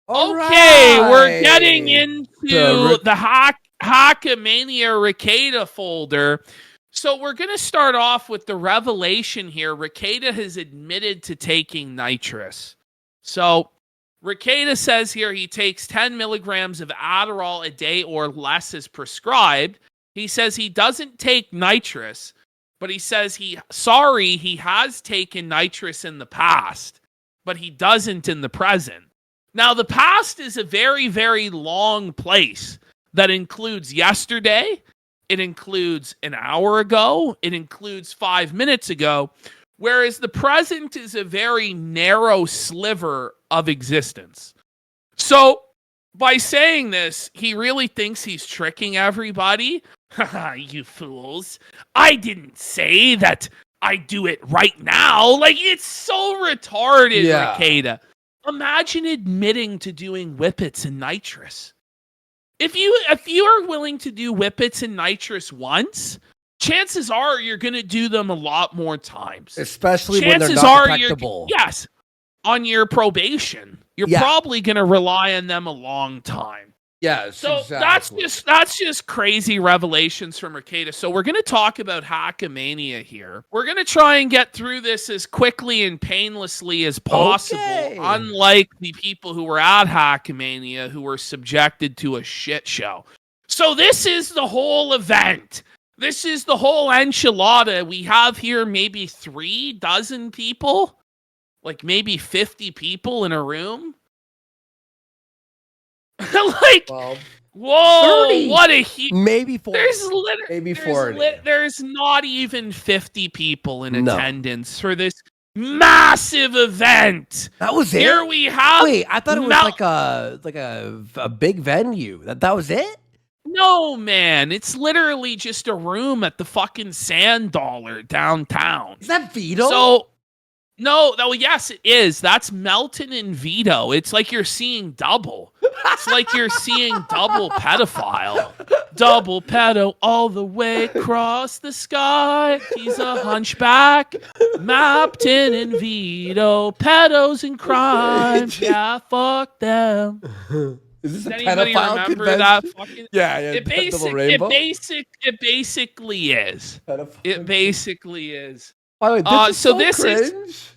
All Okay, we're right. getting into the Hackamania Rekieta folder. So we're going to start off with the revelation here. Rekieta has admitted to taking nitrous. So Rekieta says here he takes 10 milligrams of Adderall a day or less as prescribed. He says he doesn't take nitrous, but he says he has taken nitrous in the past, but he doesn't in the present. Now, the past is a very, very long place that includes yesterday. It includes an hour ago. It includes 5 minutes ago. Whereas the present is a very narrow sliver of existence. So, by saying this, he really thinks he's tricking everybody. Haha, you fools. I didn't say that I do it right now. Like, it's so retarded, Rekieta. Imagine admitting to doing whippets and nitrous. If you are willing to do whippets and nitrous once, chances are you're going to do them a lot more times. Especially when they're not detectable. Yes, on your probation, you're probably going to rely on them a long time. Yes, so exactly. that's just crazy revelations from Rekieta. So we're going to talk about Hackamania here. We're going to try and get through this as quickly and painlessly as possible, unlike the people who were at Hackamania who were subjected to a shit show. So this is the whole event. This is the whole enchilada. We have here maybe 3 dozen people, like maybe 50 people in a room. Like, whoa, 30. what a huge... Maybe 40. Maybe 40. There's not even 50 people in attendance for this massive event. That was it? Here we have... Wait, I thought it was like a big venue. That was it? No, man. It's literally just a room at the fucking Sand Dollar downtown. Is that Vito? No, yes, it is. That's Melton and Vito. It's like you're seeing double. It's like you're seeing double pedophile. Double pedo all the way across the sky. He's a hunchback. Melton and Vito. Pedos and crime. Yeah, fuck them. Is this Does anybody remember that fucking... Yeah. It basically is. It basically is. By the way, this is so cringe.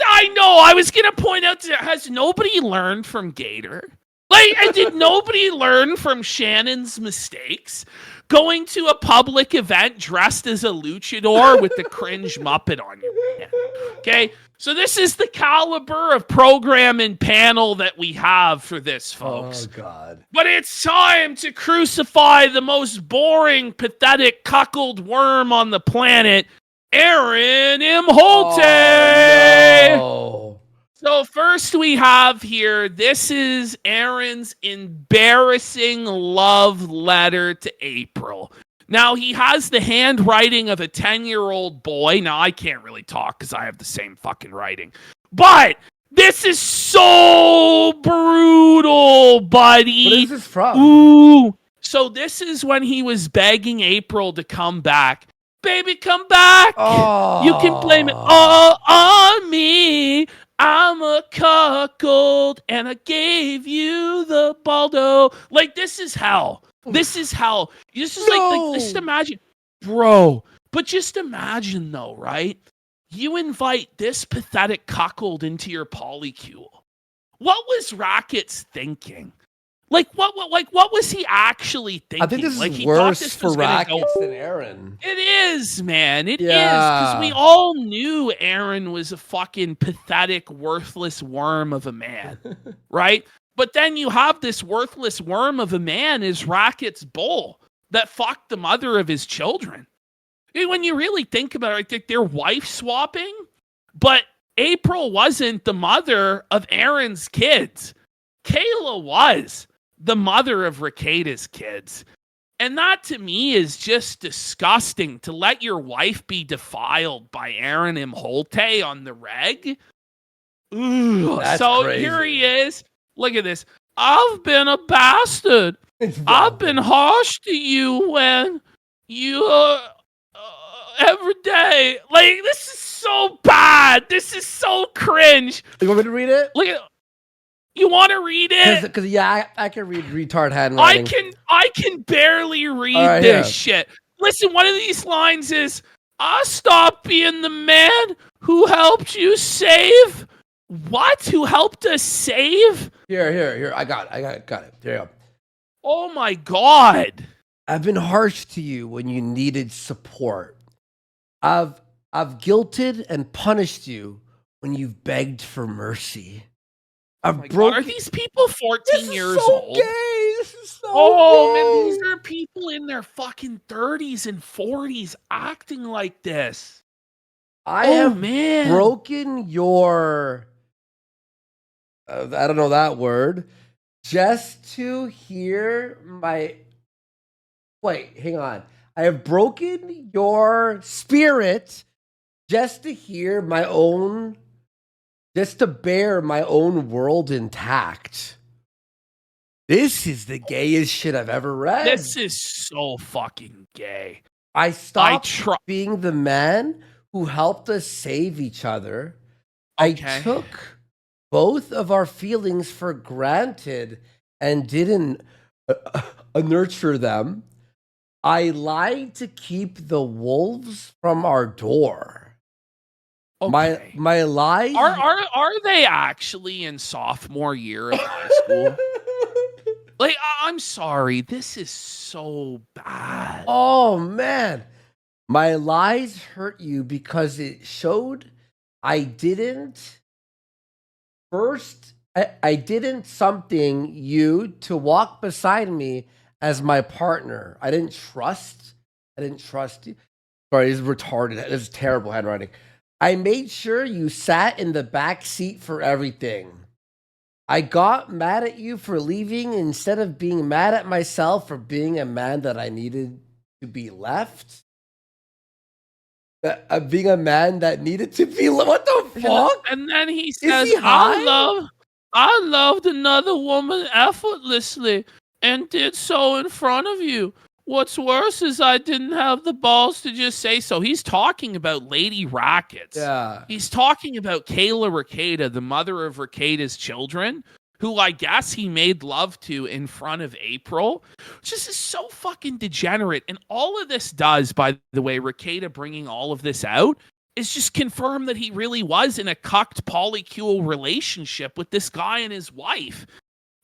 I know. I was gonna point out that has nobody learned from Gator? Like, did nobody learn from Shannon's mistakes? Going to a public event dressed as a luchador with the cringe Muppet on your hand. Okay, so this is the caliber of program and panel that we have for this, folks. Oh God! But it's time to crucify the most boring, pathetic, cuckold worm on the planet. Aaron Imholte! Oh, no. So first we have here, this is Aaron's embarrassing love letter to April. Now, he has the handwriting of a 10-year-old boy. Now, I can't really talk because I have the same fucking writing. But this is so brutal, buddy. What is this from? Ooh. So this is when he was begging April to come back. Baby, come back. Oh. You can blame it all on me. I'm a cuckold, and I gave you the baldo. Like, this is hell. This is hell. This is like just imagine. Bro, but just imagine, though, right? You invite this pathetic cuckold into your polycule. What was Rockets thinking? Like what was he actually thinking? I think this is worse for Rockets than Aaron. It is, man. It is. Because we all knew Aaron was a fucking pathetic, worthless worm of a man. Right? But then you have this worthless worm of a man is Rockets Bull that fucked the mother of his children. And when you really think about it, they're wife swapping, but April wasn't the mother of Aaron's kids. Kayla was the mother of Rekieta's kids. And that to me is just disgusting, to let your wife be defiled by Aaron Imholte on the reg. Ooh. So crazy. Here he is. Look at this. I've been a bastard. I've been harsh to you when you every day. Like, this is so bad. This is so cringe. You want me to read it? Look at You want to read it? Because yeah, I can read retard handwriting. I can barely read right, this shit. Listen, one of these lines is, "I stopped being the man who helped you save." What? Who helped us save? Here. I got it. Here you go. Oh my God. I've been harsh to you when you needed support. I've guilted and punished you when you've begged for mercy. God. Are these people 14 years old? Gay. This is so Oh gay. man, these are people in their fucking 30s and 40s acting like this. I have broken your I don't know that word just to hear my wait, hang on. I have broken your spirit just to hear my own just to bear my own world intact. This is the gayest shit I've ever read. This is so fucking gay. I stopped being the man who helped us save each other. Okay. I took both of our feelings for granted and didn't nurture them. I lied to keep the wolves from our door. Okay. My lies are they actually in sophomore year of high school? Like, I'm sorry, this is so bad. Oh man, my lies hurt you because it showed I didn't something you to walk beside me as my partner. I didn't trust you. Sorry, this is retarded. This is terrible handwriting. I made sure you sat in the back seat for everything. I got mad at you for leaving instead of being mad at myself for being a man that I needed to be left. Being a man that needed to be left. What the fuck? And then he says, I loved another woman effortlessly and did so in front of you. What's worse is I didn't have the balls to just say so. He's talking about Lady Rackets. Yeah. He's talking about Kayla Rekieta, the mother of Rekieta's children, who I guess he made love to in front of April. Just is so fucking degenerate. And all of this does, by the way, Rekieta bringing all of this out, is just confirm that he really was in a cucked polycule relationship with this guy and his wife.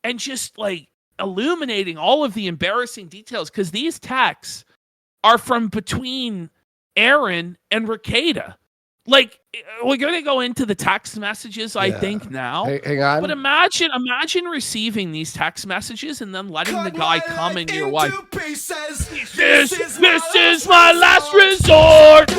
And just like illuminating all of the embarrassing details, because these texts are from between Aaron and Rekieta. Like, we're going to go into the text messages, I think, now. Hang on. But imagine receiving these text messages and then letting the guy come into your wife. This is my last resort.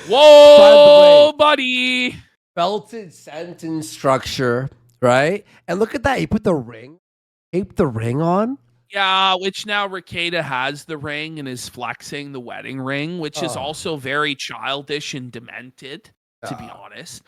Whoa, buddy. Belted sentence structure, right? And look at that. He put the ring. Taped the ring on. Yeah, which now Rekieta has the ring and is flexing the wedding ring, which is also very childish and demented, to be honest.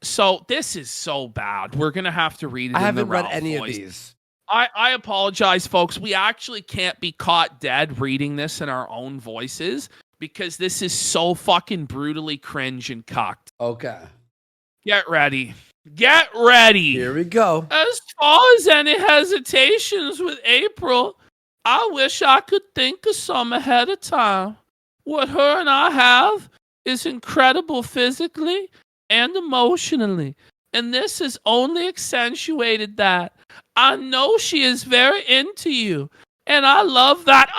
So this is so bad. We're gonna have to read it. I haven't read any of these. I apologize, folks. We actually can't be caught dead reading this in our own voices because this is so fucking brutally cringe and cocked. Okay. Get ready. Get ready. Here we go. As far as any hesitations with April, I wish I could think of some ahead of time. What her and I have is incredible physically and emotionally, and this has only accentuated that. I know she is very into you, and I love that.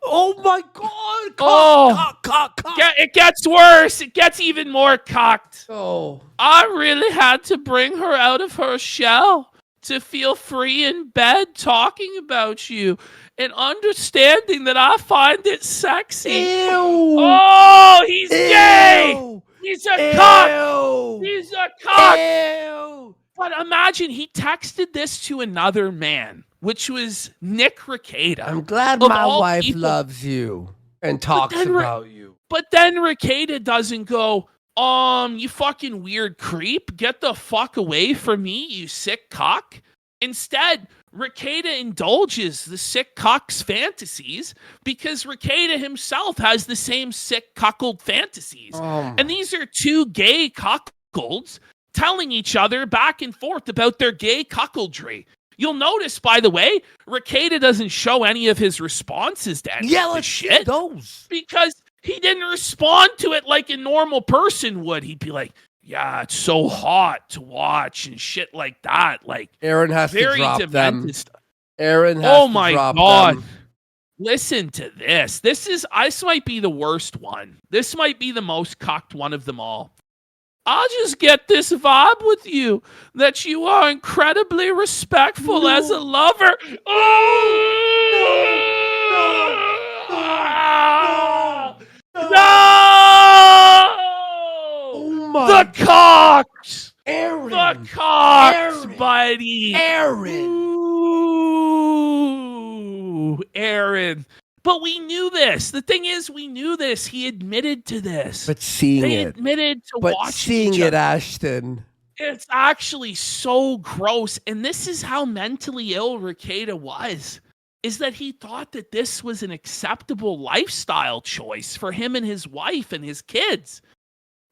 Oh my God. Cock. It gets worse. It gets even more cocked. Oh. I really had to bring her out of her shell to feel free in bed talking about you and understanding that I find it sexy. Ew. Oh, he's gay. He's a cock. He's a cock. Ew. But imagine he texted this to another man, which was Nick Rekieta. I'm glad my wife loves you and talks about you. But then Rekieta doesn't go, you fucking weird creep. Get the fuck away from me, you sick cock. Instead, Rekieta indulges the sick cuck's fantasies because Rekieta himself has the same sick cuckold fantasies. And these are two gay cuckolds telling each other back and forth about their gay cuckoldry. You'll notice, by the way, Rekieta doesn't show any of his responses to any of this shit. Those. Because he didn't respond to it like a normal person would. He'd be like, yeah, it's so hot to watch and shit like that. Like, Aaron has to drop them. Aaron has to drop them. Listen to this. This might be the worst one. This might be the most cucked one of them all. I'll just get this vibe with you that you are incredibly respectful as a lover. No! The cocks! Aaron! The cocks, buddy! Aaron! Ooh, Aaron. But we knew this. The thing is, we knew this. He admitted to this. But seeing they it. admitted to watching But seeing each it, other. Ashton. It's actually so gross. And this is how mentally ill Rekieta was. Is that he thought that this was an acceptable lifestyle choice for him and his wife and his kids.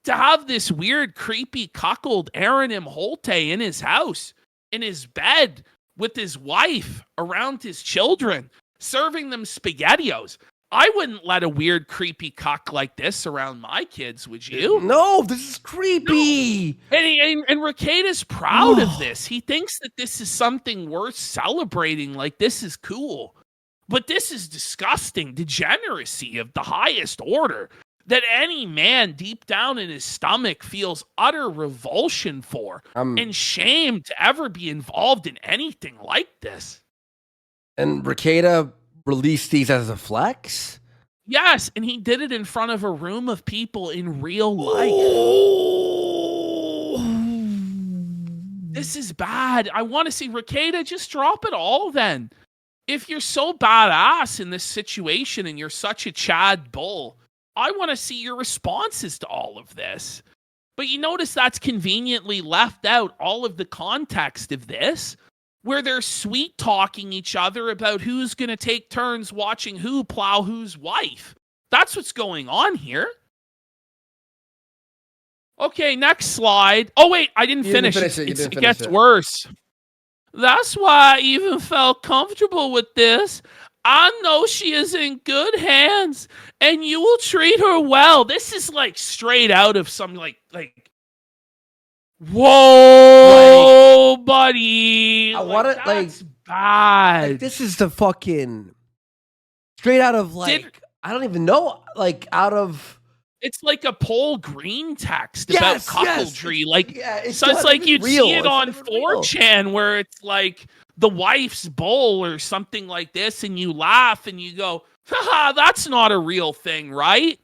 To have this weird, creepy, cuckold Aaron M. Holte in his house, in his bed, with his wife, around his children, serving them SpaghettiOs. I wouldn't let a weird, creepy cuck like this around my kids, would you? No, this is creepy. No. And Rekieta's proud of this. He thinks that this is something worth celebrating, like this is cool. But this is disgusting degeneracy of the highest order that any man deep down in his stomach feels utter revulsion for and shame to ever be involved in anything like this. And Rekieta released these as a flex? Yes, and he did it in front of a room of people in real life. This is bad. I want to see Rekieta just drop it all then. If you're so badass in this situation and you're such a Chad bull, I want to see your responses to all of this. But you notice that's conveniently left out all of the context of this, where they're sweet talking each other about who's going to take turns watching who plow whose wife. That's what's going on here. Okay, next slide. Oh, wait, I didn't finish. It gets worse. That's why I even felt comfortable with this. I know she is in good hands, and you will treat her well. This is like straight out of some like whoa, buddy. I want it that's bad. Like, this is the fucking straight out of I don't even know, like out of. It's like a Paul Green text about cuckoldry. Yes. So it's like you'd see it on 4chan where it's like the wife's bowl or something like this, and you laugh and you go, haha, that's not a real thing, right?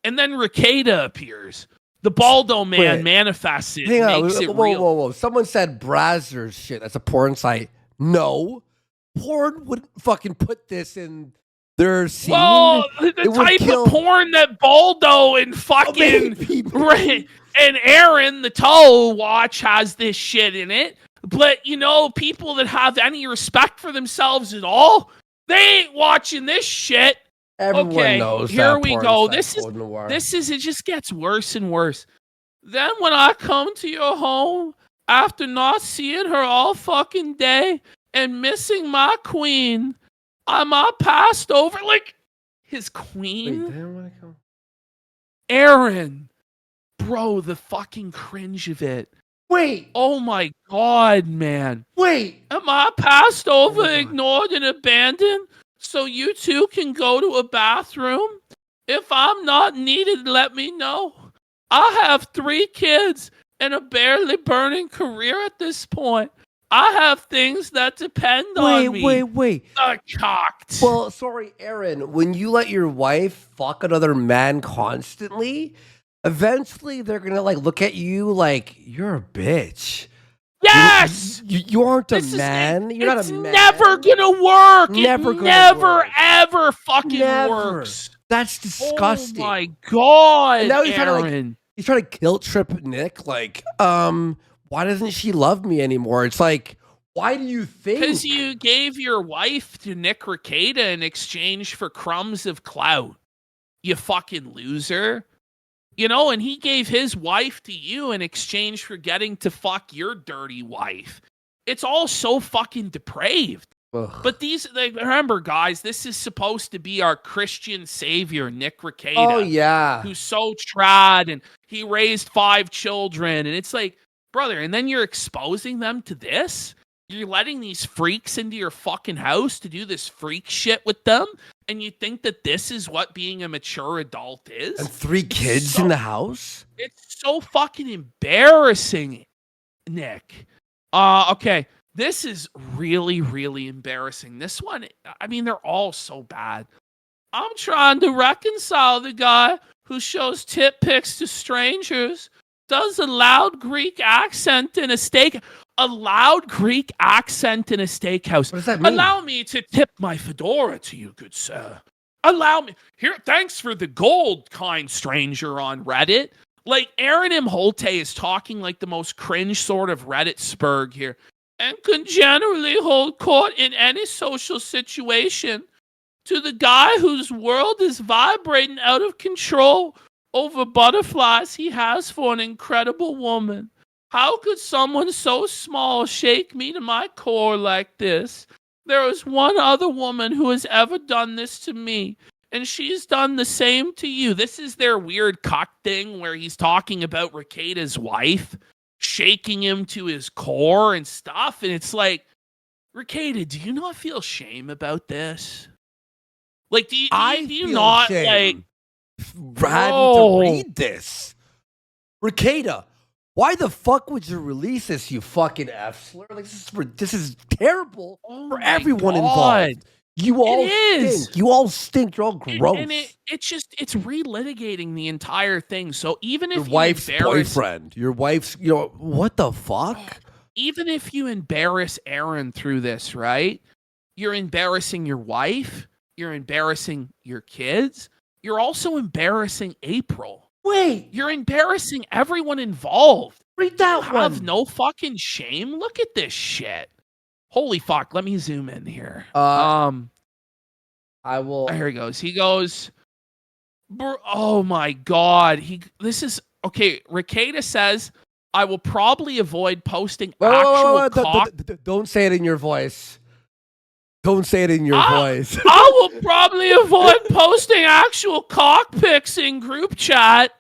And then Rekieta appears. The Baldo man manifests it, makes it real. Whoa. Someone said Brazzers shit. That's a porn site. No. Porn wouldn't fucking put this in their scene. Well, the type of porn that Baldo and fucking and Aaron, the toe watch, has this shit in it. But, you know, people that have any respect for themselves at all, they ain't watching this shit. Everyone knows here that we go. This is it just gets worse and worse. Then when I come to your home after not seeing her all fucking day and missing my queen, I'm all passed over like his queen. Wait, damn, I come? Aaron. Bro, the fucking cringe of it. Wait. Oh my God, man. Wait. Am I passed over, ignored, and abandoned so you two can go to a bathroom? If I'm not needed, let me know. I have 3 kids and a barely burning career at this point. I have things that depend on me. Wait. Cocked. Well, sorry, Aaron. When you let your wife fuck another man constantly, eventually they're gonna like look at you like you're a bitch. Yes, you aren't a man. You're not a man. It's never gonna work. Never ever fucking works. That's disgusting. Oh my God, and now he's Aaron. He's trying to guilt trip Nick. Like, why doesn't she love me anymore? It's like, Why do you think? Because you gave your wife to Nick Rekieta in exchange for crumbs of clout. You fucking loser. And he gave his wife to you in exchange for getting to fuck your dirty wife. It's all so fucking depraved. Ugh. But remember, guys, this is supposed to be our Christian savior, Nick Rekieta. Oh, yeah. Who's so trad, and he raised 5 children. And it's like, brother, and then you're exposing them to this? You're letting these freaks into your fucking house to do this freak shit with them? And you think that this is what being a mature adult is? And 3 kids in the house? It's so fucking embarrassing, Nick. Okay. This is really, really embarrassing. This one, I mean, they're all so bad. I'm trying to reconcile the guy who shows tit pics to strangers, does a loud Greek accent in a steak. A loud Greek accent in a steakhouse. What does that mean? Allow me to tip my fedora to you, good sir. Allow me. Here, thanks for the gold, kind stranger on Reddit. Like, Aaron M. Holte is talking like the most cringe sort of Reddit spurg here. And can generally hold court in any social situation to the guy whose world is vibrating out of control over butterflies he has for an incredible woman. How could someone so small shake me to my core like this? There is one other woman who has ever done this to me, and she's done the same to you. This is their weird cock thing where he's talking about Rekieta's wife, shaking him to his core and stuff. And it's like, Rekieta, do you not feel shame about this? Like, do you not shame. like Having to read this? Rekieta, why the fuck would you release this, you fucking F-slur? Like, this is terrible for everyone involved. You all stink. You all stink. You're all gross. And it's relitigating the entire thing. So even if your wife's boyfriend, your wife's, what the fuck? Even if you embarrass Aaron through this, right? You're embarrassing your wife. You're embarrassing your kids. You're also embarrassing April. Wait. You're embarrassing everyone involved. Read that one. You have no fucking shame. Look at this shit. Holy fuck. Let me zoom in here. I will. Here he goes. He goes, oh my God. Okay. Rekieta says, I will probably avoid posting actual Don't say it in your voice. Don't say it in your voice. I will probably avoid posting actual cock pics in group chat.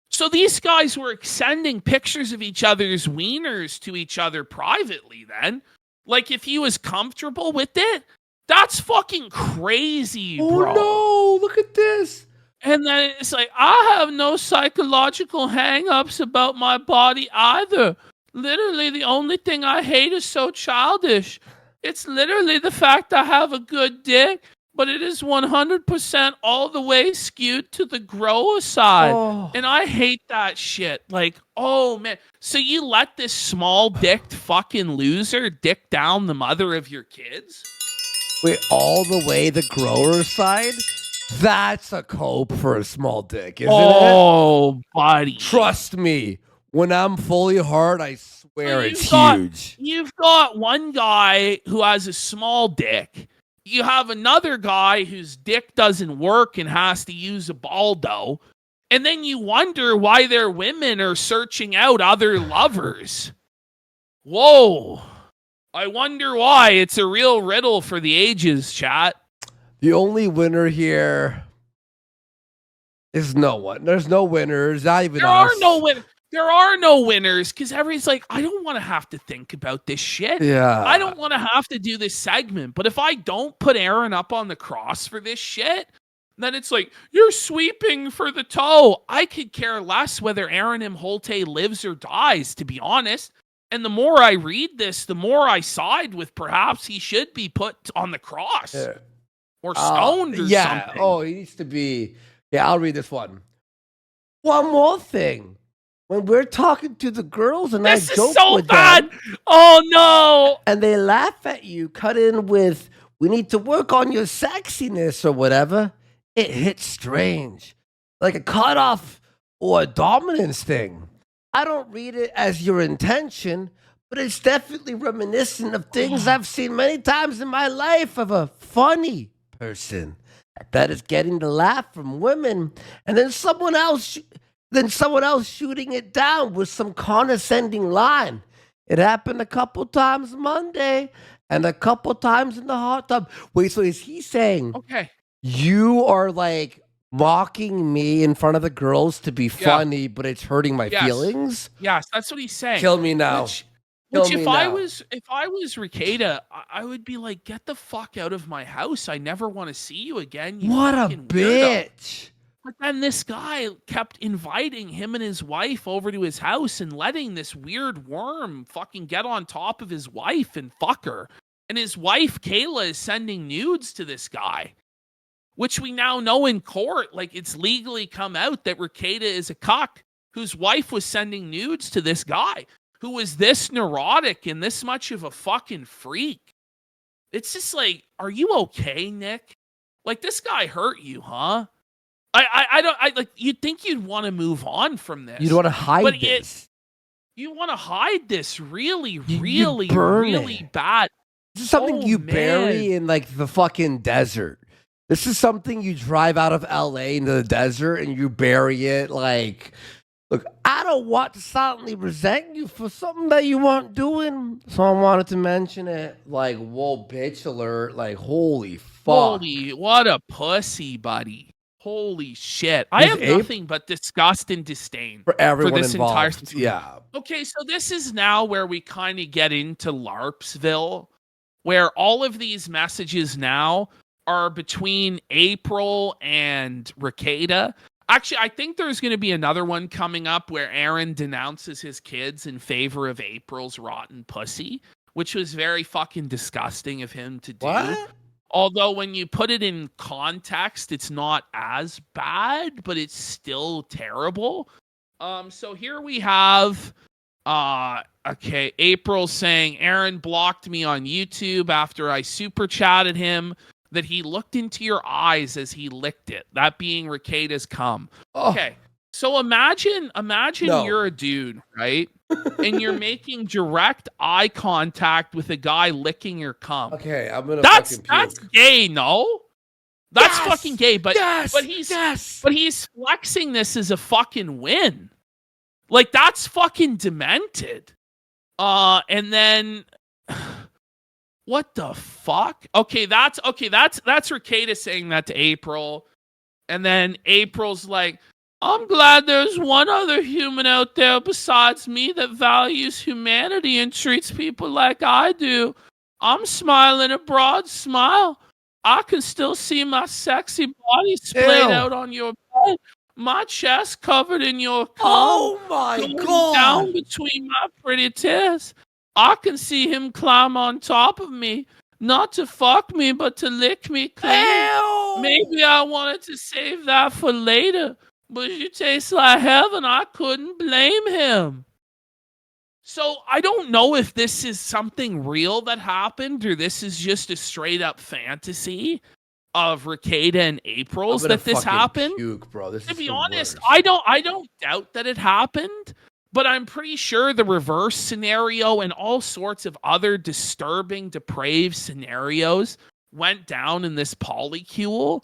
So these guys were sending pictures of each other's wieners to each other privately then. Like, if he was comfortable with it, that's fucking crazy, bro. Oh no, look at this. And then it's like, I have no psychological hang-ups about my body either. Literally, the only thing I hate is so childish. It's literally the fact I have a good dick, but it is 100% all the way skewed to the grower side. Oh. And I hate that shit. Like, oh, man. So you let this small-dicked fucking loser dick down the mother of your kids? Wait, all the way the grower side? That's a cope for a small dick, isn't it? Oh, buddy. Trust me. When I'm fully hard, I swear it's huge. You've got one guy who has a small dick. You have another guy whose dick doesn't work and has to use a baldo. And then you wonder why their women are searching out other lovers. Whoa. I wonder why. It's a real riddle for the ages, chat. The only winner here is no one. There's no winners. Not even us. There are no winners because everybody's like, I don't want to have to think about this shit. Yeah. I don't want to have to do this segment. But if I don't put Aaron up on the cross for this shit, then it's like, you're sweeping for the toe. I could care less whether Aaron M. Holte lives or dies, to be honest. And the more I read this, the more I side with perhaps he should be put on the cross. Yeah. Or stoned or something. Oh, he needs to be. Yeah, I'll read this one. One more thing. When we're talking to the girls and I joke with them. Oh, no. And they laugh at you, cut in with, we need to work on your sexiness or whatever. It hits strange. Like a cutoff or a dominance thing. I don't read it as your intention, but it's definitely reminiscent of things I've seen many times in my life of a funny person that is getting the laugh from women, and then someone else shooting it down with some condescending line. It happened a couple times Monday and a couple times in the hot tub. Wait, so is he saying Okay. you are like mocking me in front of the girls to be funny, but it's hurting my feelings? Yes, that's what he's saying. Kill me now. Which if I was Rekieta, I would be like, get the fuck out of my house. I never want to see you again. You what a fucking bitch. Weirdo. But then this guy kept inviting him and his wife over to his house and letting this weird worm fucking get on top of his wife and fuck her. And his wife, Kayla, is sending nudes to this guy, which we now know in court, like it's legally come out that Rekieta is a cuck whose wife was sending nudes to this guy who was this neurotic and this much of a fucking freak. It's just like, are you okay, Nick? Like, this guy hurt you, huh? I like, you'd think you'd want to move on from this. You'd want to hide this. You want to hide this really, really bad. This is something you bury in like the fucking desert. This is something you drive out of LA into the desert and you bury it like, look, I don't want to silently resent you for something that you weren't doing. So I wanted to mention it. Like, whoa, bitch alert. Like, holy fuck. Holy, what a pussy, buddy. Holy shit. I have nothing but disgust and disdain for everyone for this involved. entire Yeah. Okay, so this is now where we kind of get into LARPsville, where all of these messages now are between April and Rekieta. Actually, I think there's going to be another one coming up where Aaron denounces his kids in favor of April's rotten pussy, which was very fucking disgusting of him to do. What? Although when you put it in context, it's not as bad, but it's still terrible. So here we have, April saying, Aaron blocked me on YouTube after I super chatted him that he looked into your eyes as he licked it. That being Rekieta's cum. Oh. Okay. So imagine you're a dude, right? And you're making direct eye contact with a guy licking your cum. Okay, I'm gonna that's fucking puke. gay, no? That's fucking gay, but he's flexing this as a fucking win. Like, that's fucking demented. And then what the fuck? Okay, that's Rekieta saying that to April. And then April's like, I'm glad there's one other human out there besides me that values humanity and treats people like I do. I'm smiling a broad smile. I can still see my sexy body splayed out on your bed. My chest covered in your cum. Oh my God. Down between my pretty tits. I can see him climb on top of me. Not to fuck me, but to lick me clean. Ew. Maybe I wanted to save that for later. But you taste like heaven. I couldn't blame him. So I don't know if this is something real that happened or this is just a straight up fantasy of Rekieta and April's that this happened. Puke, bro. This to be honest, I don't doubt that it happened, but I'm pretty sure the reverse scenario and all sorts of other disturbing, depraved scenarios went down in this polycule.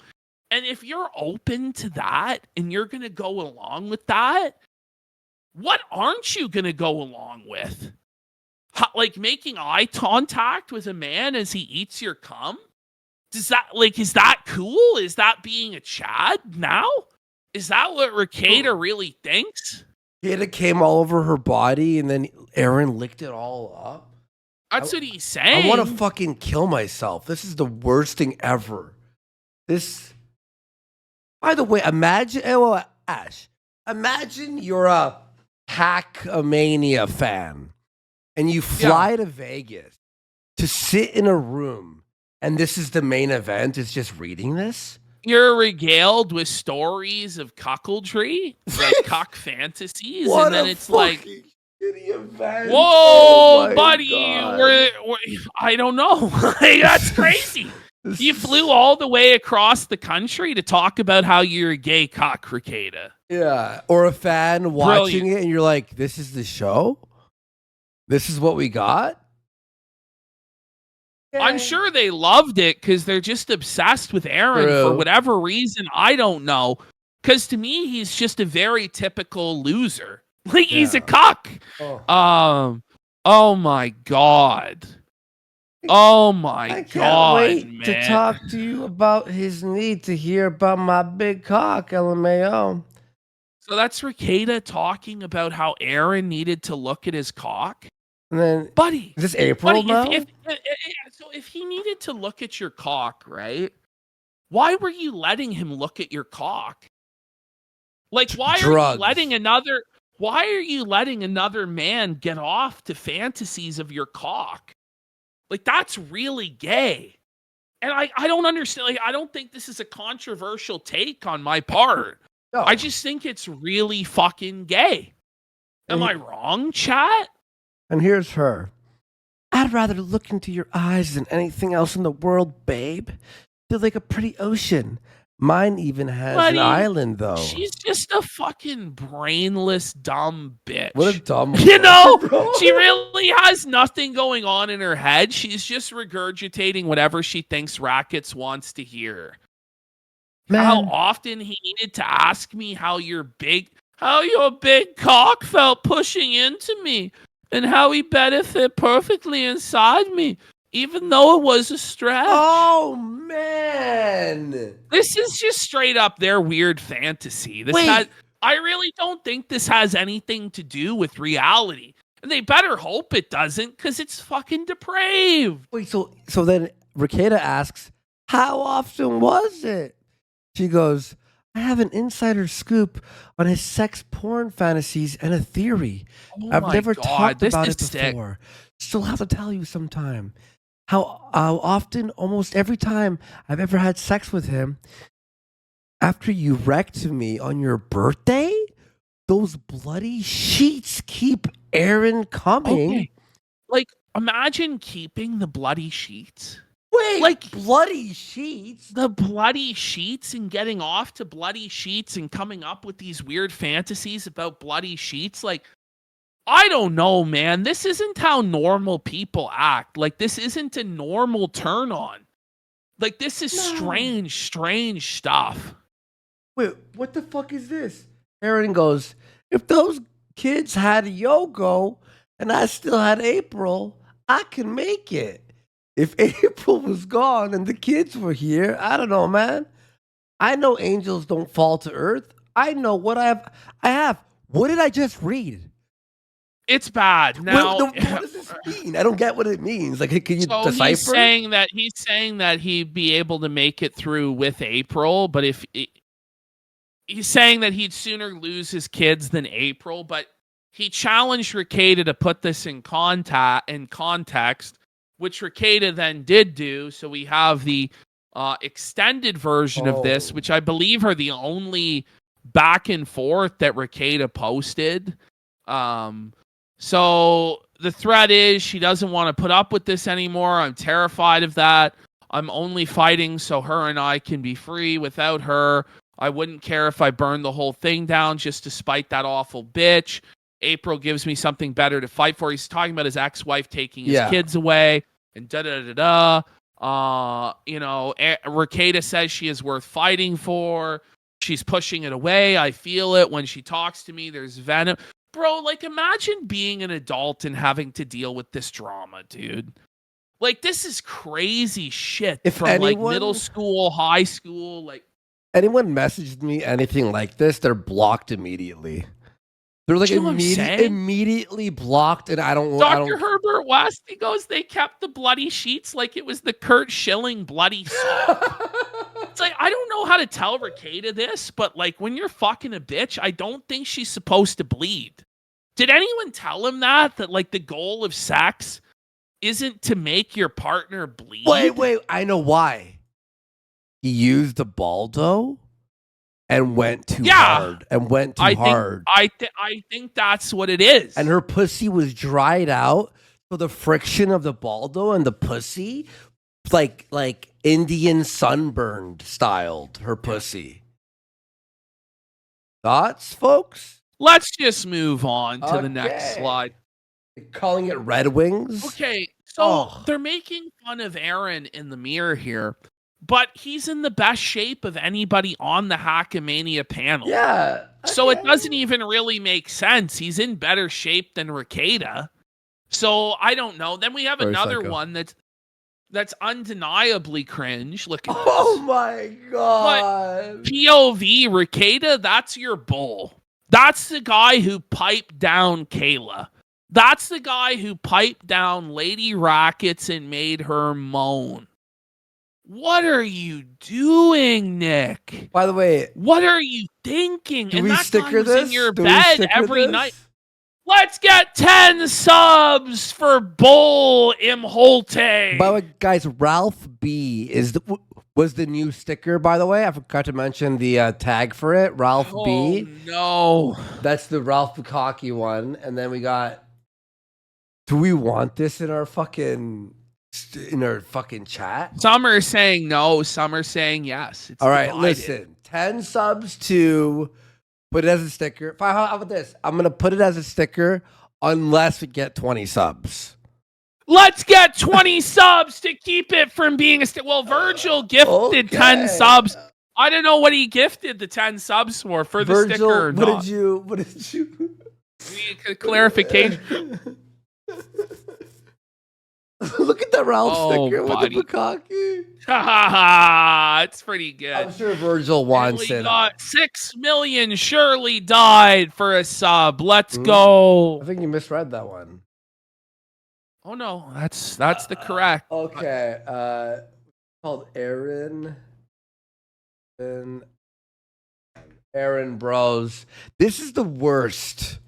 And if you're open to that and you're going to go along with that, what aren't you going to go along with? Like making eye contact with a man as he eats your cum? Is that cool? Is that being a Chad now? Is that what Rekieta really thinks? Rekieta came all over her body and then Aaron licked it all up. That's what he's saying. I want to fucking kill myself. This is the worst thing ever. By the way, imagine you're a Hackamania fan and you fly to Vegas to sit in a room and this is the main event. It's just reading this. You're regaled with stories of cuckoldry, like cuck fantasies, and then it's like, event. whoa, buddy, I don't know. That's crazy. You flew all the way across the country to talk about how you're a gay cock, Rekieta. Yeah, or a fan watching it and you're like, this is the show? This is what we got? I'm sure they loved it because they're just obsessed with Aaron for whatever reason. I don't know. Because to me, he's just a very typical loser. Like, he's a cuck. Oh my God. Oh my God. I can't wait man. to talk to you about his need to hear about my big cock, LMAO. So that's Rekieta talking about how Aaron needed to look at his cock? And then, buddy, is this April now? So if he needed to look at your cock, right? Why were you letting him look at your cock? Like, why are you letting another man get off to fantasies of your cock? Like, that's really gay. And I don't understand. Like, I don't think this is a controversial take on my part. No. I just think it's really fucking gay. Am I wrong, chat? And here's her. I'd rather look into your eyes than anything else in the world, babe. They're like a pretty ocean. Mine even has an island, though. She's just a fucking brainless, dumb bitch. What a dumb You know, she really has nothing going on in her head. She's just regurgitating whatever she thinks Rackets wants to hear. Man. How often he needed to ask me how your big cock felt pushing into me, and how he bet it fit perfectly inside me, even though it was a stretch. Oh, man. This is just straight up their weird fantasy. I really don't think this has anything to do with reality. And they better hope it doesn't, because it's fucking depraved. Wait, so then Rekieta asks, how often was it? She goes, I have an insider scoop on his sex porn fantasies and a theory. I've never talked about it before. Still have to tell you sometime. How often, almost every time I've ever had sex with him, after you wrecked me on your birthday, those bloody sheets keep Aaron coming. Okay. Like, imagine keeping the bloody sheets. Wait, like bloody sheets? The bloody sheets, and getting off to bloody sheets and coming up with these weird fantasies about bloody sheets. Like, I don't know, man. This isn't how normal people act. Like, this isn't a normal turn on. Like, this is strange stuff. Wait, what the fuck is this? Aaron goes, if those kids had Yogo and I still had April, I can make it. If April was gone and the kids were here, I don't know, man. I know angels don't fall to earth. I know what I have. What did I just read? It's bad. Now, what does this mean? I don't get what it means. Like, can you decipher? He's saying that he'd be able to make it through with April, but he's saying that he'd sooner lose his kids than April, but he challenged Rekieta to put this in context, which Rekieta then did do. So we have the extended version of this, which I believe are the only back and forth that Rekieta posted. So the thread is, she doesn't want to put up with this anymore. I'm terrified of that. I'm only fighting so her and I can be free. Without her, I wouldn't care if I burned the whole thing down just to spite that awful bitch. April gives me something better to fight for. He's talking about his ex-wife taking his kids away and da-da-da-da. Rekieta says she is worth fighting for. She's pushing it away. I feel it when she talks to me. There's venom. Bro, like, imagine being an adult and having to deal with this drama, dude. Like, this is crazy shit from middle school, high school. Like, anyone messaged me anything like this, they're blocked immediately. They're like immediately blocked, and I don't. Dr. Herbert West, he goes, they kept the bloody sheets like it was the Kurt Schilling bloody sock. It's like, I don't know how to tell Rekieta this, but like, when you're fucking a bitch, I don't think she's supposed to bleed. Did anyone tell him that like the goal of sex isn't to make your partner bleed? Wait, I know why. He used the baldo and went too hard. I think that's what it is. And her pussy was dried out, so the friction of the baldo and the pussy, like Indian sunburned styled her pussy. Thoughts, folks? Let's just move on to the next slide. Calling it Red Wings. Okay, so they're making fun of Aaron in the mirror here, but he's in the best shape of anybody on the Hackamania panel. Yeah. So it doesn't even really make sense. He's in better shape than Rekieta. So I don't know. Then we have another one that's undeniably cringe. Look at this. Oh my god. But POV, Rekieta, that's your bull. That's the guy who piped down Kayla. That's the guy who piped down Lady Rackets and made her moan. What are you doing, Nick? By the way, what are you thinking? Do we sticker this? In your bed every night. Let's get 10 subs for Bull Imholte. By the way, guys, Ralph B was the new sticker, by the way. I forgot to mention the tag for it. Ralph B. No. That's the Ralph Bukaki one. And then we got, do we want this in our fucking chat? Some are saying no. Some are saying yes. It's all right, divided. listen. 10 subs to put it as a sticker. How about this? I'm going to put it as a sticker unless we get 20 subs. Let's get 20 subs to keep it from being a sticker. Well, Virgil gifted 10 subs. I don't know what he gifted the 10 subs for the Virgil, sticker or not. What did you? Clarification. Look at that Ralph sticker with the Bukaki. It's pretty good. I'm sure Virgil wants it. Got 6 million surely died for a sub. Let's go. I think you misread that one. Oh no, that's the correct. Okay. Called Aaron Bros. This is the worst.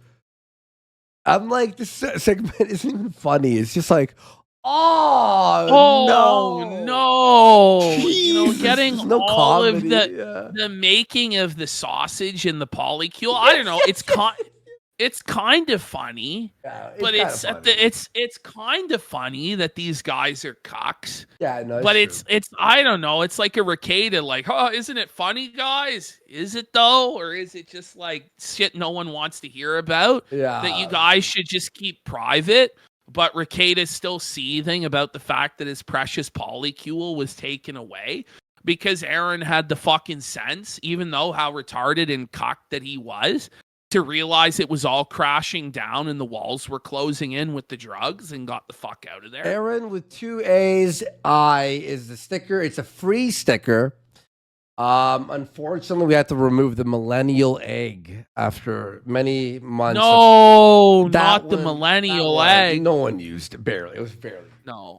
I'm like, this segment isn't even funny. It's just like, no. Jesus, getting all of the making of the sausage and the polycule. I don't know. It's kind of funny, but it's kind of funny that these guys are cocks. Yeah, no. But it's I don't know. It's like a Rekieta, like, oh, isn't it funny, guys? Is it though, or is it just like shit no one wants to hear about? Yeah, that you guys should just keep private. But Rekieta is still seething about the fact that his precious polycule was taken away because Aaron had the fucking sense, even though how retarded and cocked that he was, to realize it was all crashing down and the walls were closing in with the drugs and got the fuck out of there. Aaron with 2 A's, I is the sticker. It's a free sticker. Unfortunately, we had to remove the millennial egg after many months. No, not the millennial egg. No one used it. Barely. It was barely. No.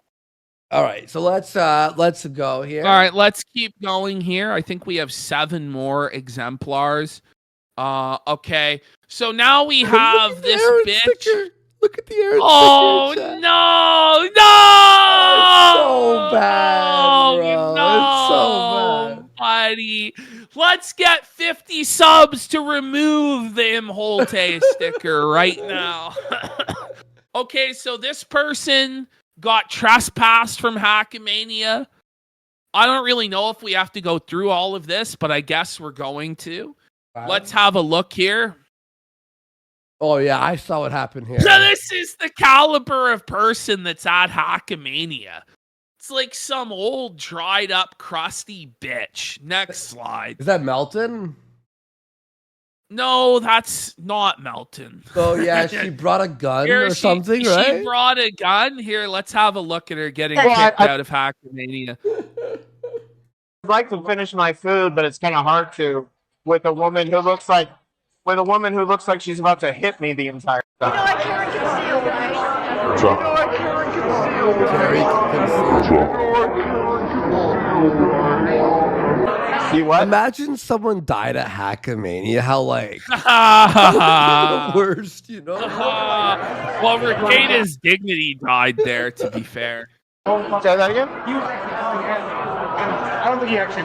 All right, so let's go here. All right, let's keep going here. I think we have 7 more exemplars. Okay. So now we have this bitch. Sticker. Look at the Aaron sticker. Oh, no. It's so bad, bro. No, it's so bad. Buddy. Let's get 50 subs to remove the Imholte sticker right now. Okay, so this person got trespassed from Hackamania. I don't really know if we have to go through all of this, but I guess we're going to. Wow. Let's have a look here. Oh, yeah, I saw what happened here. So this is the caliber of person that's at Hackamania. It's like some old, dried up, crusty bitch. Next slide. Is that Melton? No, that's not Melton. Oh, yeah, she brought a gun or something, right? She brought a gun. Here, let's have a look at her getting kicked out of Hackamania. I'd like to finish my food, but it's kind of hard to with a woman who looks like she's about to hit me the entire time. You know I carry conceal, right? What's up? See what? Imagine someone died at Hackamania. How like the worst, you know? Well, Rekieta's dignity died there. To be fair. Say that again. I don't think you actually.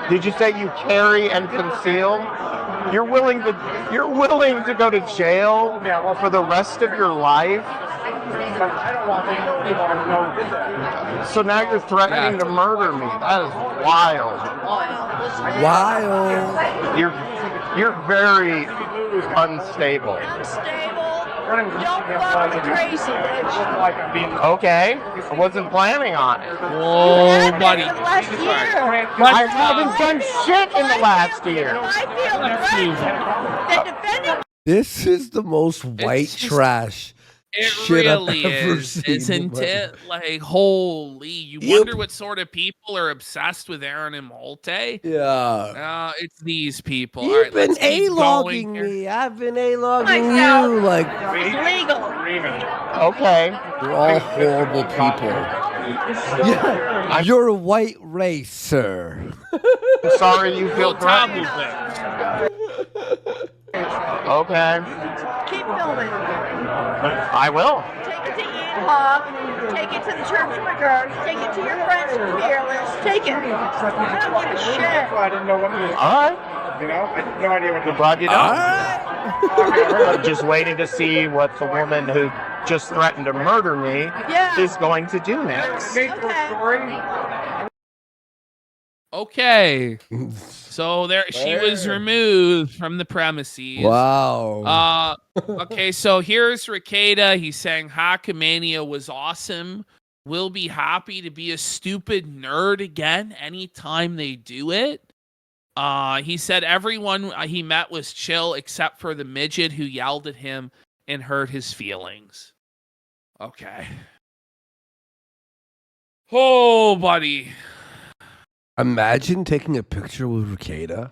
Did you say you carry and conceal? You're willing to go to jail for the rest of your life? I don't want to know. So now you're threatening to murder me. That is wild. Wild. You're very unstable. Unstable. fuck with Tracy, bitch. Okay. I wasn't planning on it. Whoa, buddy. Last year. I haven't done shit in the last year. I feel right. The defendant. This is the most white just- trash. It shit I've really ever is. seen Isn't in my it? Like, holy. You wonder what sort of people are obsessed with Aaron and Molte? Yeah. It's these people. You've All right, been let's keep A-logging going here. me. I've been A-logging Myself. you. Like, It's legal. Okay. you're all horrible people. Yeah, you're a white race, sir. I'm sorry you feel Well, Tom threatened. will fix. Okay. Keep filming. I will. Take it to Ian Hawk. Take it to the Church of McGurk. Take it to your friends from Fearless. Take it. I don't give a shit. All right. I have no idea what I'm glad you know. All right. I'm just waiting to see what the woman who just threatened to murder me Yeah. is going to do next. Okay. So there she was removed from the premises. Wow. Okay, so here's Rekieta. He's saying Hackamania was awesome. We'll be happy to be a stupid nerd again anytime they do it. He said everyone he met was chill except for the midget who yelled at him and hurt his feelings. Okay. Oh, buddy. Imagine taking a picture with Rekieta.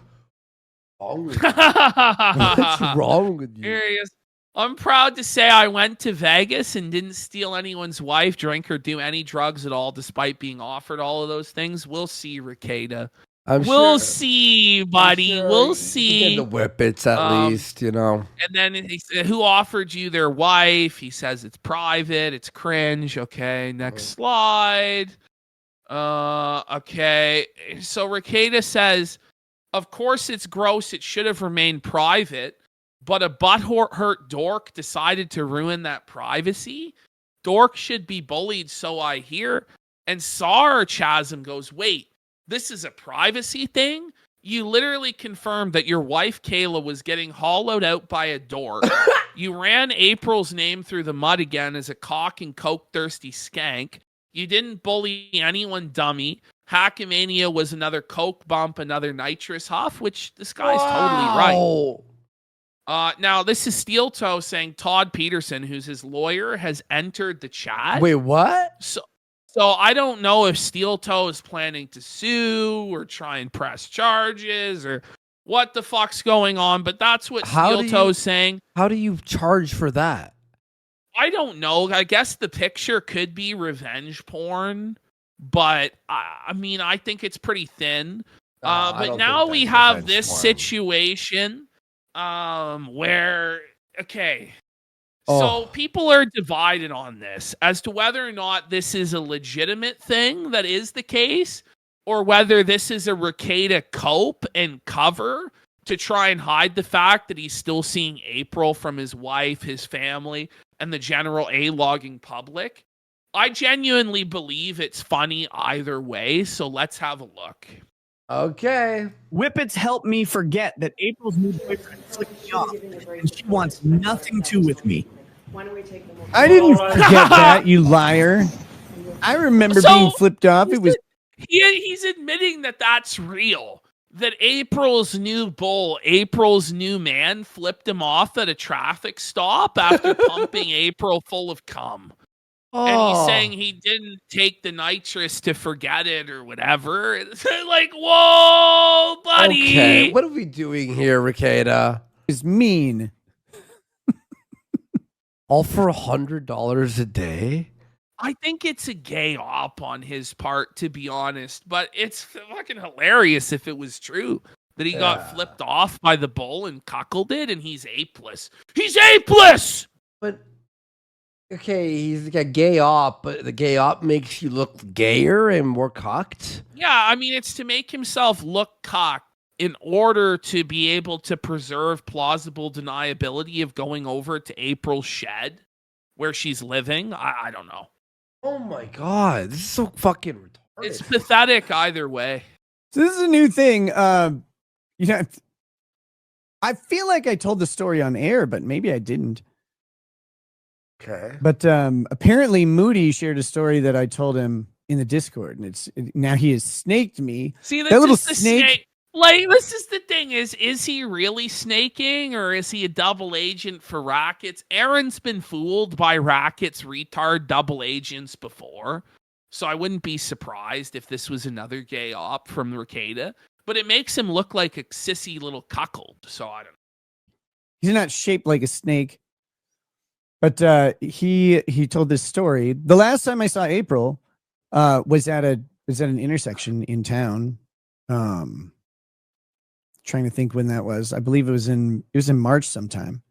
What's wrong with you? Here he is. I'm proud to say I went to Vegas and didn't steal anyone's wife, drink, or do any drugs at all, despite being offered all of those things. We'll see, Rekieta. We'll see, buddy. We'll see. The whippets, at least, you know. And then he said, who offered you their wife? He says it's private. It's cringe. Okay, next slide. Okay. So Rekieta says, of course it's gross. It should have remained private, but a butthurt dork decided to ruin that privacy. Dork should be bullied, so I hear. And Sarchasm goes, wait, this is a privacy thing? You literally confirmed that your wife Kayla was getting hollowed out by a dork. You ran April's name through the mud again as a cock and coke thirsty skank. You didn't bully anyone, dummy. Hackamania was another coke bump, another nitrous huff, which this guy's totally right. Now, this is Steel Toe saying Todd Peterson, who's his lawyer, has entered the chat. Wait, what? So I don't know if Steel Toe is planning to sue or try and press charges or what the fuck's going on, but that's what Steel Toe's saying. How do you charge for that? I don't know. I guess the picture could be revenge porn, but I mean, I think it's pretty thin. But now we have this situation where, okay, so people are divided on this as to whether or not this is a legitimate thing that is the case, or whether this is a Rekieta cope and cover to try and hide the fact that he's still seeing April from his wife, his family, and the general A-logging public. I genuinely believe it's funny either way, so let's have a look. Okay. Whippets help me forget that April's new boyfriend flicked me off, and she wants nothing to with me. I didn't forget that, you liar. I remember being flipped off. It was he's admitting that that's real. That April's new bull, April's new man, flipped him off at a traffic stop after pumping April full of cum. And he's saying he didn't take the nitrous to forget it or whatever. It's like, whoa, buddy. Okay, what are we doing here, Rekieta? It's mean. All for $100 a day? I think it's a gay op on his part, to be honest. But it's fucking hilarious if it was true that he got flipped off by the bull and cuckolded it, and he's apeless. He's apeless! But, okay, he's like a gay op, but the gay op makes you look gayer and more cocked? Yeah, I mean, it's to make himself look cocked in order to be able to preserve plausible deniability of going over to April's shed where she's living. I don't know. Oh my god, this is so fucking retarded. It's pathetic either way. So this is a new thing. You know, I feel like I told the story on air, but maybe I didn't. Okay. But apparently Moody shared a story that I told him in the Discord, and now he has snaked me. See, that little snake. Like, this is the thing: is he really snaking, or is he a double agent for Rackets? Aaron's been fooled by Rackets retard double agents before, so I wouldn't be surprised if this was another gay op from Rekieta. But it makes him look like a sissy little cuckold, so I don't know. He's not shaped like a snake. But he told this story. The last time I saw April was at an intersection in town. Trying to think when that was. I believe it was in March sometime.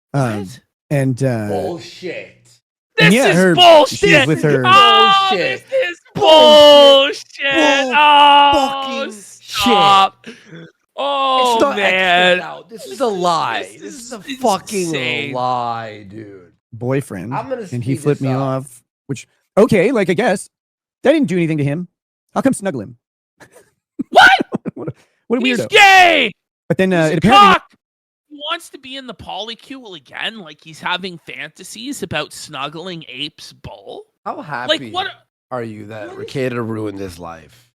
What? And bullshit. This is bullshit. She was with her. Bullshit. This is bullshit. Fucking stop. shit. Oh, it's not man. This is a lie. This is a fucking insane. lie, dude. Boyfriend. I'm gonna and he speed flipped this me up. off. Which, okay, like I guess that didn't do anything to him. How come snuggle him? What? what a He's weirdo. gay. But then He's it a apparently cock. He wants to be in the polycule again, like he's having fantasies about snuggling Ape's bull. How happy Like, what? are you that Rekieta ruined his life?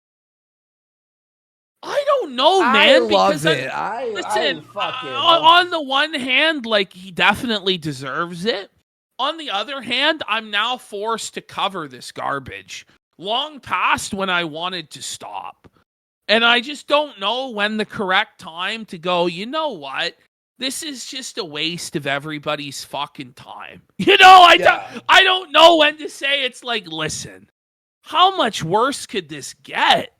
I don't know, man. I love because it. listen, fucking on the one hand, like, he definitely deserves it. On the other hand, I'm now forced to cover this garbage. Long past when I wanted to stop. And I just don't know when the correct time to go, you know what? This is just a waste of everybody's fucking time. You know, I don't know when to say. It's like, listen, how much worse could this get?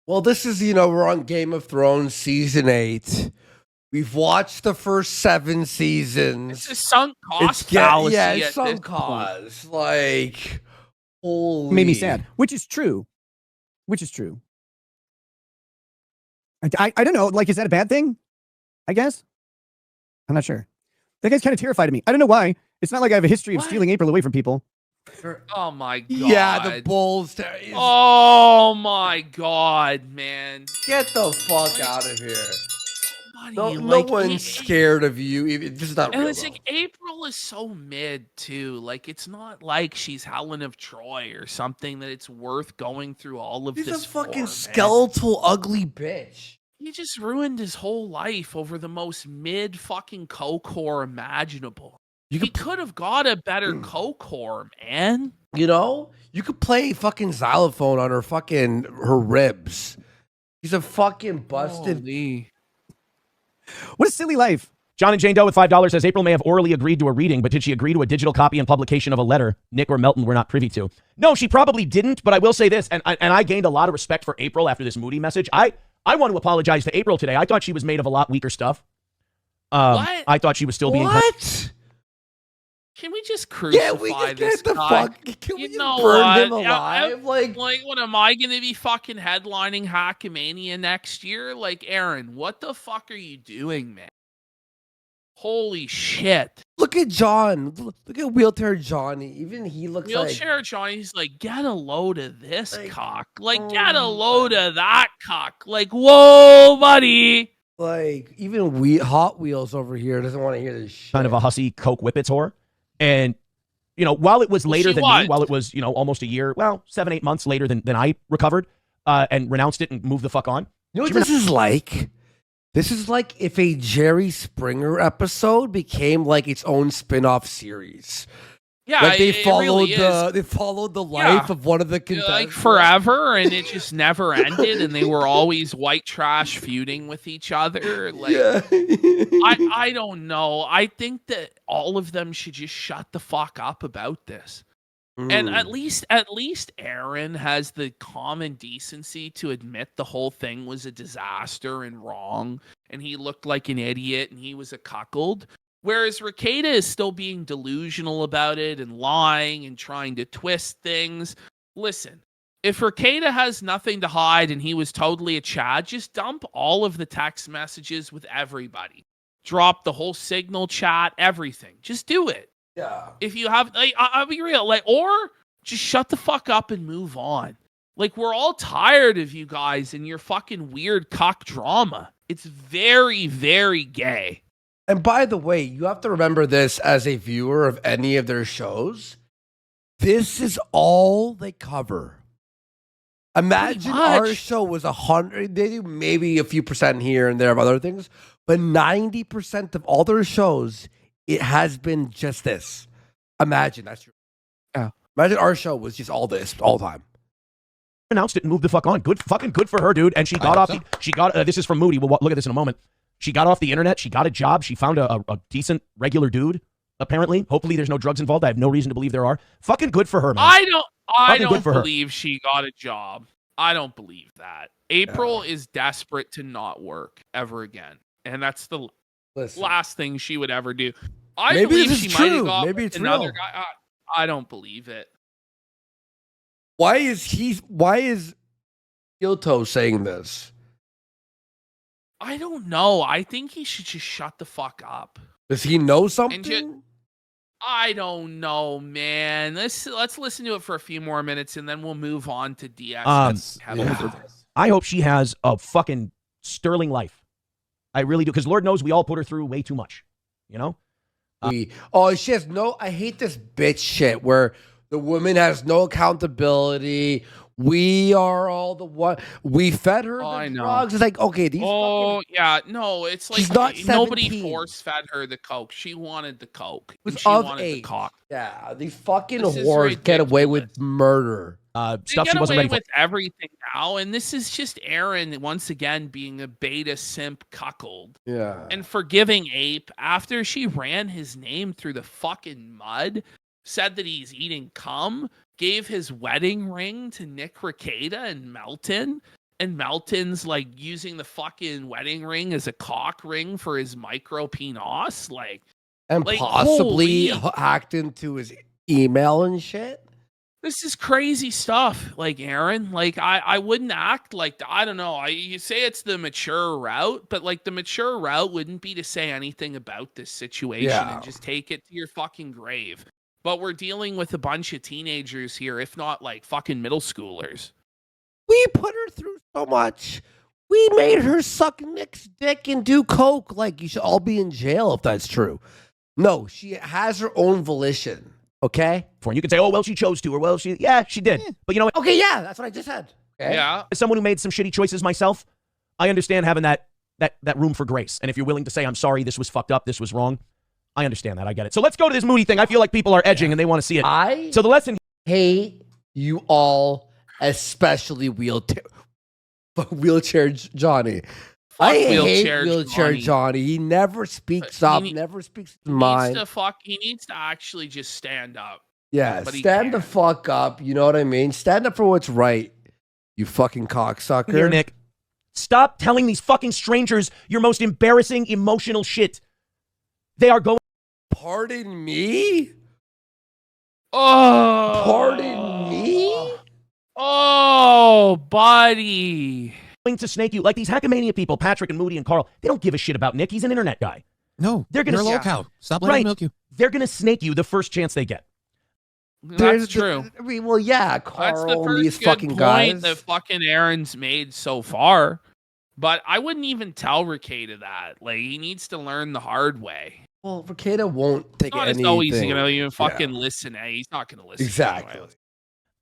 Well, this is, we're on Game of Thrones season 8. We've watched the first 7 seasons. It's a sunk cost fallacy. Yeah, it's sunk cost. Like, holy. made me sad, which is true. I don't know. Like, is that a bad thing? I guess. I'm not sure. That guy's kind of terrified of me. I don't know why. It's not like I have a history of stealing April away from people. Oh my god. Yeah, the Bulls. Oh my god, man. Get the fuck out of here. No Like, one's scared of you. This is not and real. it's like, April is so mid too. Like, it's not like she's Helen of Troy or something that it's worth going through all of this. She's a fucking for, skeletal, ugly bitch. He just ruined his whole life over the most mid fucking co-core imaginable. He could have got a better co-core, man. You could play fucking xylophone on her ribs. He's a fucking busted. Holy. What a silly life. John and Jane Doe with $5 says April may have orally agreed to a reading, but did she agree to a digital copy and publication of a letter Nick or Melton were not privy to? No, she probably didn't, but I will say this, and I gained a lot of respect for April after this Moody message. I want to apologize to April today. I thought she was made of a lot weaker stuff. What? I thought she was still being... What? Can we just crucify this guy? Can we You know burn what? him alive? Like, what am I going to be fucking headlining Hackamania next year? Like, Aaron, what the fuck are you doing, man? Holy shit. Look at John. Look at Wheelchair Johnny. Even he looks Wheelchair Johnny's like, get a load of this cock. Like, get a load of that cock. Like, whoa, buddy. like even Hot Wheels over here doesn't want to hear this shit. Kind of a hussy Coke Whippets whore. And, while it was later than me, while it was, almost a year, 7-8 months later than I recovered and renounced it and moved the fuck on. You know what this is like? This is like if a Jerry Springer episode became like its own spin-off series. Yeah, like they followed really they followed the life of one of the contestants. Like forever, and it just never ended, and they were always white trash feuding with each other. Like, I don't know. I think that all of them should just shut the fuck up about this. And at least Aaron has the common decency to admit the whole thing was a disaster and wrong, and he looked like an idiot, and he was a cuckold. Whereas Rekieta is still being delusional about it and lying and trying to twist things. Listen, if Rekieta has nothing to hide and he was totally a Chad, just dump all of the text messages with everybody. Drop the whole signal chat, everything. Just do it. Yeah. If you have, like, I'll be real, or just shut the fuck up and move on. Like, we're all tired of you guys and your fucking weird cock drama. It's very, very gay. And by the way, you have to remember this as a viewer of any of their shows. This is all they cover. Imagine our show was 100, they do maybe a few percent here and there of other things, but 90% of all their shows, it has been just this. Imagine that's true. Yeah. Imagine our show was just all this all the time. Announced it and moved the fuck on. Good for her, dude. And she got off. This is from Moody. We'll look at this in a moment. She got off the internet. She got a job. She found a decent regular dude. Apparently, hopefully, there's no drugs involved. I have no reason to believe there are. Fucking good for her, man. I don't believe she got a job. I don't believe that. April is desperate to not work ever again, and that's the last thing she would ever do. I believe she might have got another guy. I don't believe it. Why is Kyoto saying this? I don't know. I think he should just shut the fuck up. Does he know something? I don't know, man. Let's listen to it for a few more minutes, and then we'll move on to DX. I hope she has a fucking sterling life. I really do, because Lord knows we all put her through way too much. You know? She has no. I hate this bitch shit where the woman has no accountability. We are all the one. We fed her the drugs. It's like, okay, these. It's like nobody force fed her the coke. She wanted the coke. She wanted the cock. Yeah, these fucking whores get away with murder. Stuff she wasn't ready for. With everything now, and this is just Aaron once again being a beta simp cuckold. Yeah, and forgiving Ape after she ran his name through the fucking mud, said that he's eating cum. Gave his wedding ring to Nick Rekieta and Melton. And Melton's like using the fucking wedding ring as a cock ring for his micro penis. And possibly hacked into his email and shit. This is crazy stuff. Aaron, I wouldn't act like, I don't know. You say it's the mature route, but the mature route wouldn't be to say anything about this situation and just take it to your fucking grave. But we're dealing with a bunch of teenagers here, if not fucking middle schoolers. We put her through so much. We made her suck Nick's dick and do coke. You should all be in jail if that's true. No, she has her own volition. Okay? And you can say, oh, well, she chose to, or she did. Yeah. But you know what? Okay, yeah, that's what I just said. Okay? Yeah. As someone who made some shitty choices myself, I understand having that room for grace. And if you're willing to say, I'm sorry, this was fucked up, this was wrong, I understand that. I get it. So let's go to this Moody thing. I feel like people are edging and they want to see it. So the lesson. Hate you all, especially wheelchair Johnny. I hate wheelchair Johnny. He never speaks up, never speaks his mind. He needs to actually just stand up. Yeah, stand the fuck up. You know what I mean? Stand up for what's right, you fucking cocksucker. Here, Nick. Stop telling these fucking strangers your most embarrassing emotional shit. They are going. Pardon me? Oh. Pardon me? Oh, buddy. To snake you. Like these Hackamania people, Patrick and Moody and Carl, they don't give a shit about Nick. He's an internet guy. No, you're a low cow. Stop letting him milk you. They're going to snake you the first chance they get. That's true. Well, yeah, Carl, that's the first these good fucking point guys that fucking Aaron's made so far. But I wouldn't even tell Rekieta that. He needs to learn the hard way. Well, Rekieta won't take anything. It's not as though he's going to even fucking listen. He's not going to listen. Exactly.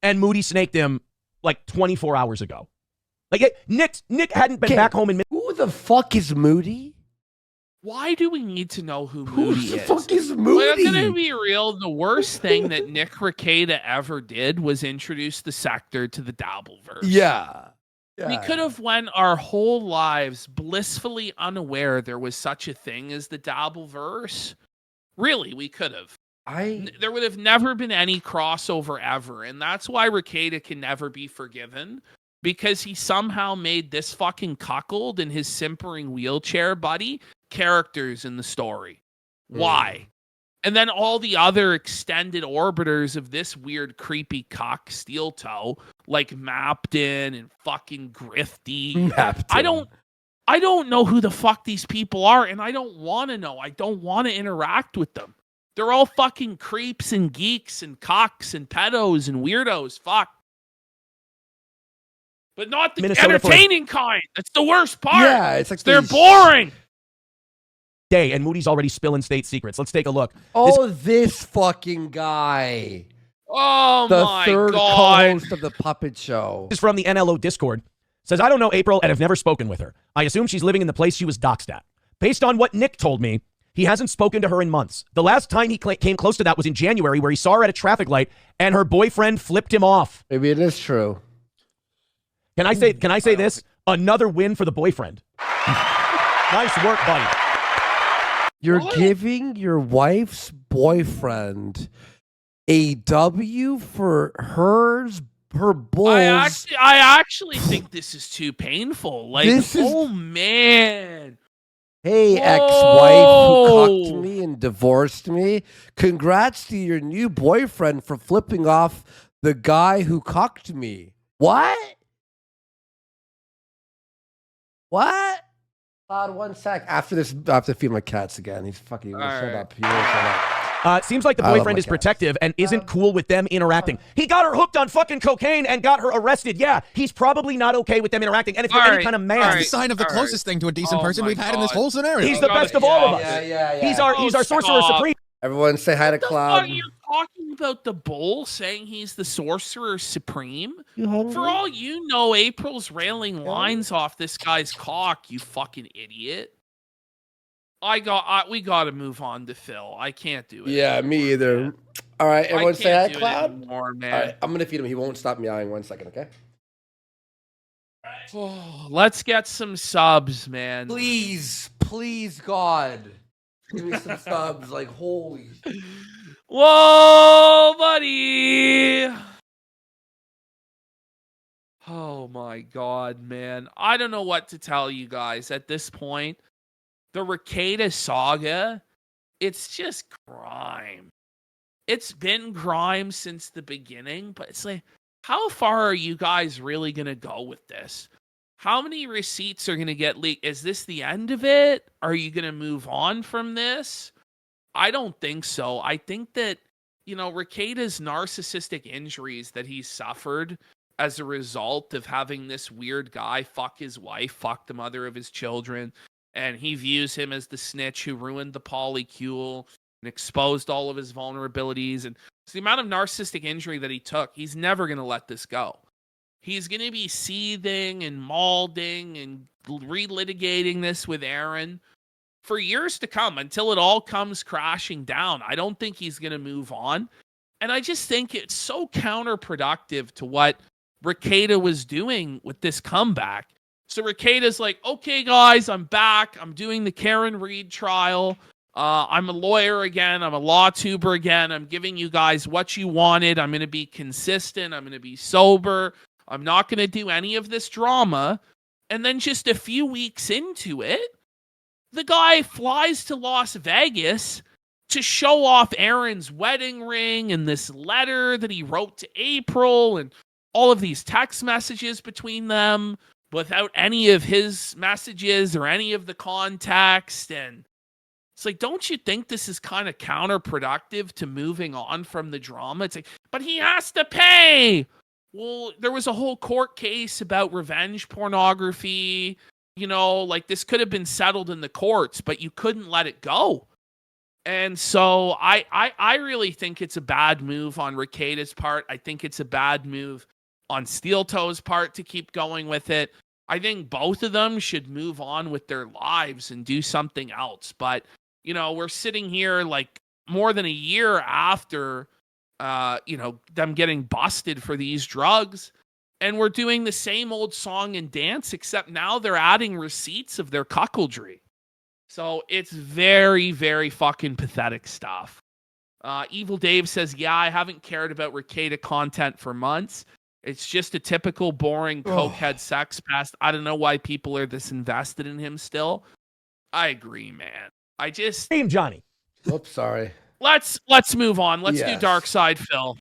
And Moody snaked him 24 hours ago. Nick hadn't been back home in. Who the fuck is Moody? Why do we need to know who Moody is? Who the fuck is Moody? I'm going to be real. The worst thing that Nick Rekieta ever did was introduce the sector to the Dabbleverse. Yeah. We could have went our whole lives blissfully unaware there was such a thing as the Dabbleverse. Really, we could have. There would have never been any crossover ever, and that's why Rekieta can never be forgiven, because he somehow made this fucking cuckold and his simpering wheelchair buddy characters in the story. Why? And then all the other extended orbiters of this weird, creepy cock steel toe, like Mapton and fucking Grifty. I don't know who the fuck these people are, and I don't want to know. I don't want to interact with them. They're all fucking creeps and geeks and cocks and pedos and weirdos. Fuck. But not the Minnesota entertaining kind. That's the worst part. Yeah, it's they're boring. day, and Moody's already spilling state secrets. Let's take a look. Oh, this fucking guy. Oh, The my third God. co-host of the Puppet Show. This is from the NLO Discord. Says, I don't know April and have never spoken with her. I assume she's living in the place she was doxxed at. Based on what Nick told me, he hasn't spoken to her in months. The last time he came close to that was in January, where he saw her at a traffic light and her boyfriend flipped him off. Maybe it is true. Can I say this? Another win for the boyfriend. Nice work, buddy. You're giving your wife's boyfriend a W for her bulls. I actually think this is too painful. Like, oh man. Hey, ex-wife who cucked me and divorced me. Congrats to your new boyfriend for flipping off the guy who cucked me. What? What? Cloud, 1 sec. After this, I have to feed my cats again. He's fucking shut up. He won't shut up. Seems like the boyfriend is protective and isn't cool with them interacting. He got her hooked on fucking cocaine and got her arrested. Yeah, he's probably not okay with them interacting. And if you're any kind of man, that's the sign of the closest thing to a decent person we've had in this whole scenario. He's the best of all of us. Yeah. He's our sorcerer supreme. Everyone say hi to Cloud. Are you talking about the bull saying he's the sorcerer supreme? For all you know, April's railing lines off this guy's cock, you fucking idiot. We got to move on to Phil. I can't do it. Yeah, me either. Man. All right, everyone say hi, Cloud. Anymore, man. All right, I'm going to feed him. He won't stop meowing. 1 second, okay? Oh, let's get some subs, man. Please, God. Give me some subs. Like, holy. Whoa, buddy. Oh, my God, man. I don't know what to tell you guys at this point. The Rekieta saga, it's just grime. It's been grime since the beginning, but it's like, how far are you guys really going to go with this? How many receipts are going to get leaked? Is this the end of it? Are you going to move on from this? I don't think so. I think that, Rekieta's narcissistic injuries that he's suffered as a result of having this weird guy fuck his wife, fuck the mother of his children, and he views him as the snitch who ruined the polycule and exposed all of his vulnerabilities. And it's the amount of narcissistic injury that he took. He's never going to let this go. He's going to be seething and mauling and relitigating this with Aaron for years to come until it all comes crashing down. I don't think he's going to move on. And I just think it's so counterproductive to what Rekieta was doing with this comeback. So Rekieta's like, okay, guys, I'm back. I'm doing the Karen Reed trial. I'm a lawyer again. I'm a law tuber again. I'm giving you guys what you wanted. I'm going to be consistent. I'm going to be sober. I'm not going to do any of this drama. And then just a few weeks into it, the guy flies to Las Vegas to show off Aaron's wedding ring and this letter that he wrote to April and all of these text messages between them, without any of his messages or any of the context. And it's like, don't you think this is kind of counterproductive to moving on from the drama? It's like, but he has to pay. Well, there was a whole court case about revenge pornography. Like this could have been settled in the courts, but you couldn't let it go. And so I really think it's a bad move on Rekieta's part. I think it's a bad move on Steel Toe's part to keep going with it. I think both of them should move on with their lives and do something else. But, we're sitting here like more than a year after, them getting busted for these drugs. And we're doing the same old song and dance, except now they're adding receipts of their cuckoldry. So it's very, very fucking pathetic stuff. Evil Dave says, yeah, I haven't cared about Rekieta content for months. It's just a typical boring cokehead sex pest. I don't know why people are this invested in him still. I agree, man. Name Johnny. Oops, sorry. Let's move on. Let's do Dark Side Phil.